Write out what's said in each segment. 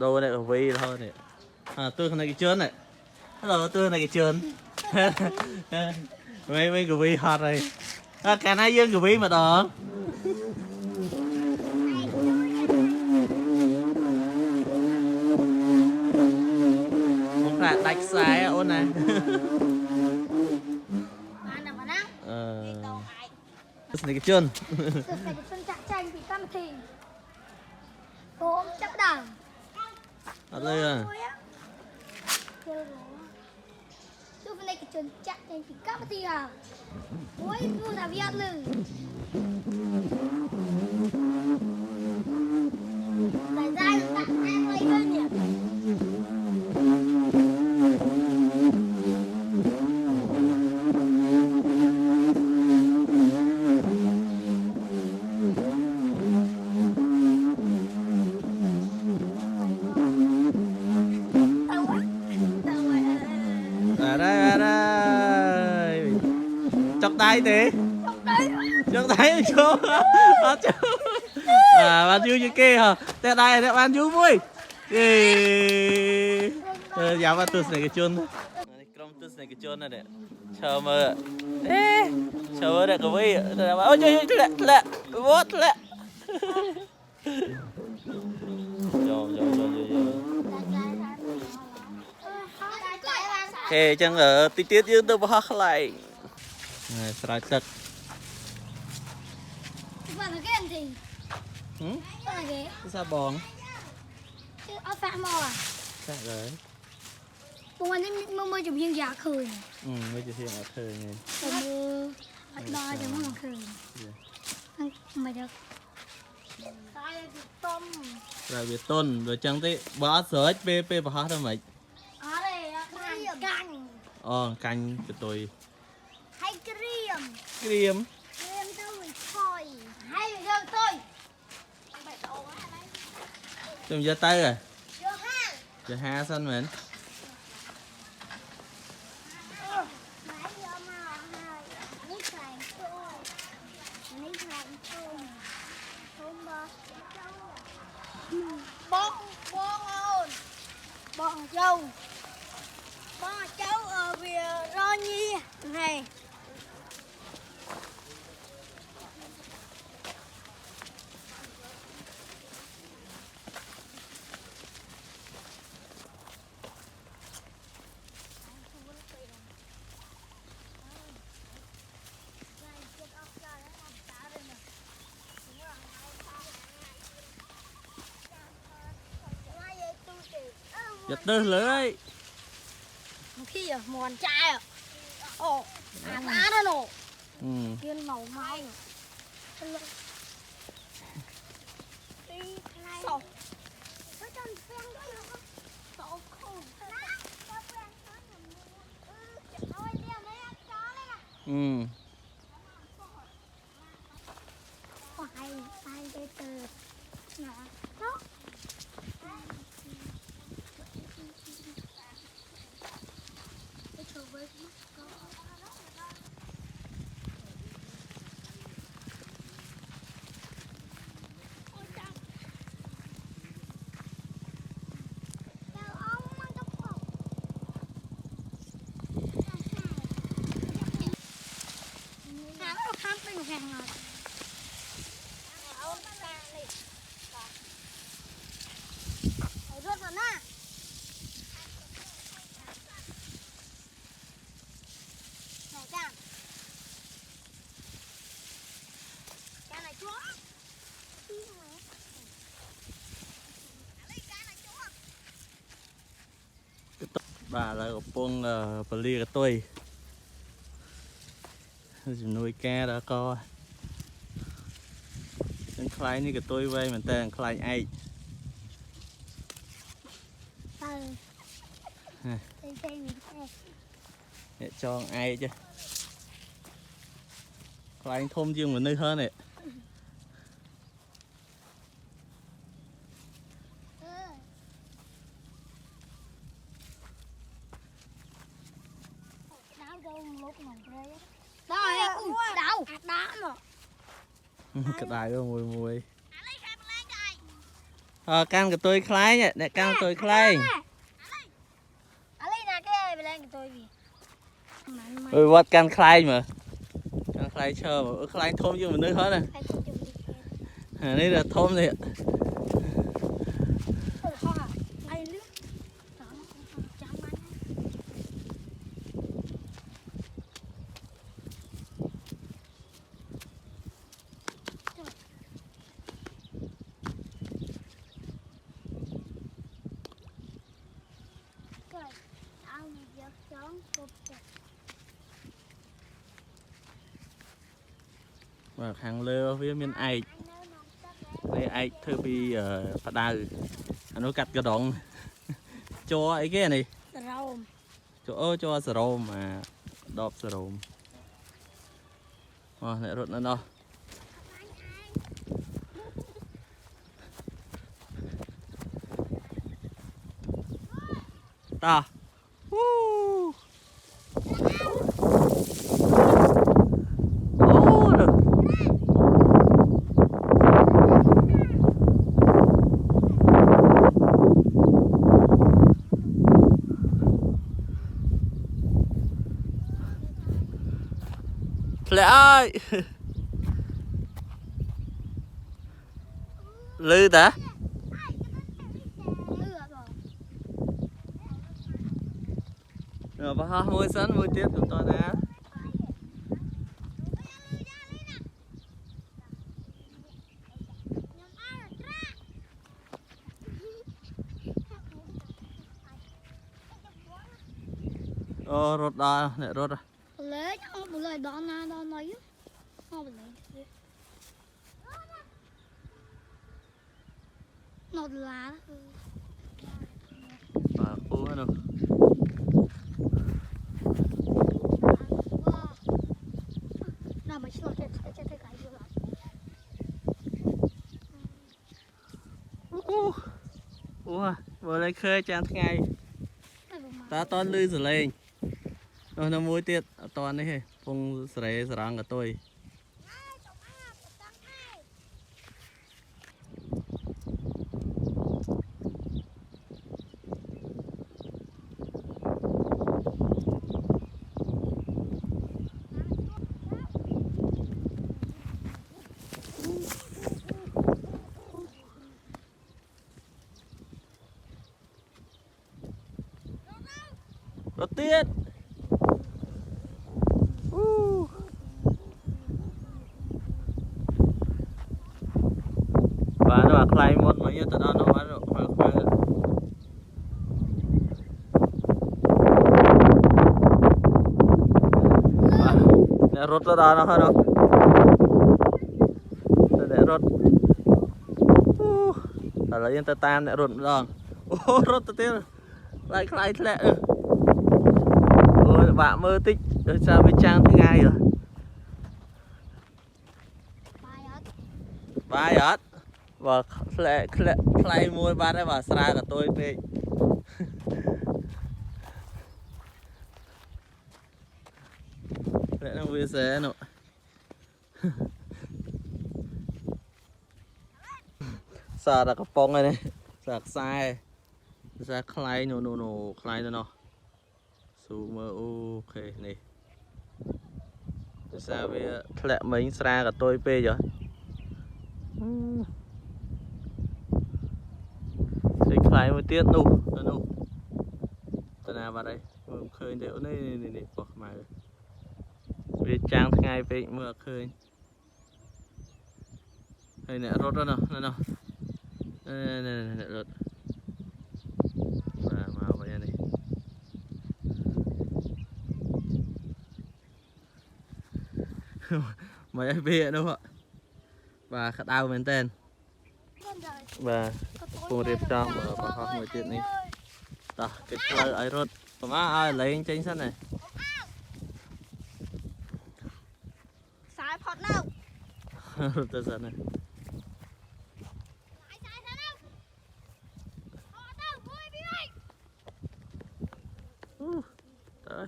đồ này vì thôi này tôi này cái chơn này hello tôi này cái chơn mấy cái vi hot này cái này dương cái vi mà đó không phải đánh sai ôn này này cái chân này cái chân chặt chanh bị căm thì ốm chấp đằng ở đây à tôi này cái chân chặt chanh bị căm thì à ôi vui là việt lử lại ra đặt em lấy hơn nhỉ tay thì trong tay chú bạn chú như kia hả tại đây là bạn chú vui dám vào tụt này cái chôn trong tụt này cái chôn này để chờ mơ chờ mơ để có vui ôi chơi lẹ vót lẹ kề chẳng ở tí tiết dương tôi bỏ lại này sải tật bạn là cái gì bạn là cái sao bòn chứ ở phạm mò à sao rồi bông anh ấy mơ chụp riêng giả khơi mới chụp riêng ở khơi này mơ đo cho nó khơi mày được rồi bị tôn rồi chẳng thấy bỏ sợi pp bỏ hết rồi mày ở đây canh canh cho tôi hay cream cream tôi thôi hay được tôi chúng giờ tay rồi giờ ha xanh mình bọn châu ở phía Ro Nhi này giật tư lưỡi một khi à mòn chai à á đó nổ thiên màu mai bà là con bà lia cái tôi nuôi cá đã co nên khai như cái tôi vay mình tên khai ai để cho ai chứ khai thôm dương mình nơi hơn này cái đài đó mùi can cái tôi khai nhỉ để can tôi khai vót can khai mà can khai chờ mà khai thôm chứ mình nơi hết này đây là thôm này và hàng lơ với miền ai đây ai thưa bị phá đau nó cắt cái đoạn cho ấy cái này cho sờ mà đọp sờ lại rút nó ta Khlearng ơi lư ta rồi bà môi sẵn môi tiếp của tôi nè rốt đó nè rốt à lấy một lời đó na đó nói không lấy một lá và khu nữa nào mà chưa thấy cái gì vừa lấy khơi chan ngày ta toan lư rồi lên nó môi tiệt toàn đấy phong sấy srang của tôi đầu tiên và nó là khai một mấy từ đó nó bắt rồi để rút ra đó nó hơn không để rút là yên ta tam để rút rồi rút từ tiên lại khai lẹ ôi bạn mơ tích rồi sao với trang thứ hai rồi bài ớt và khai mua ba đấy và xa cả tôi về để nó vui xế nọ xa là cái phong này này xa sai xa khai nổ khai nó su mơ ok này sao với lẹ mấy xa cả tôi về rồi thì khai một tiết nụ nào vào đây khơi đều này bỏ mà về trang ngày về mưa khơi đây nè rốt đó nào này rốt và màu vào này mấy ai bịa đâu ạ và khát đau bên tên và cùng riêng cho và học người tiện này đó cái lời ấy rốt còn ai lấy trên sân này sai phật nào từ sân này đấy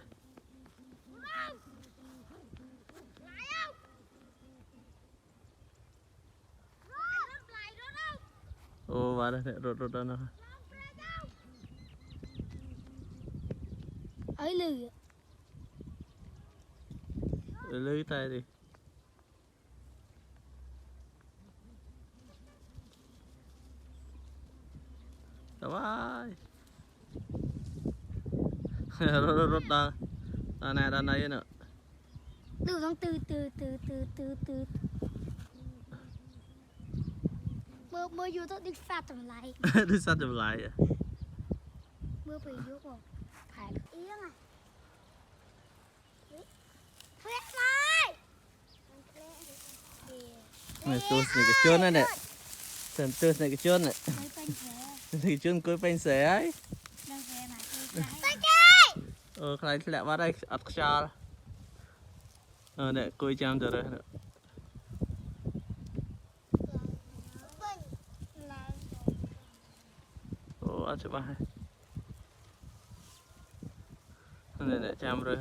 ô và đây rốt đó nó ấy lưới tay đi đó ơi rốt đó này đó này nữa từ trong từ mơ vô tôi đi sát tầm lại đi sát tầm lại mơ phải vô rồi phải yên à Khlearng ơi này tôi này cái chôn này nè tôi này cái chôn này cái chôn coi bánh xé ấy khai lại vào đây ắt xa nè coi chăm cho đây nữa ắt chụp này nè chăm rồi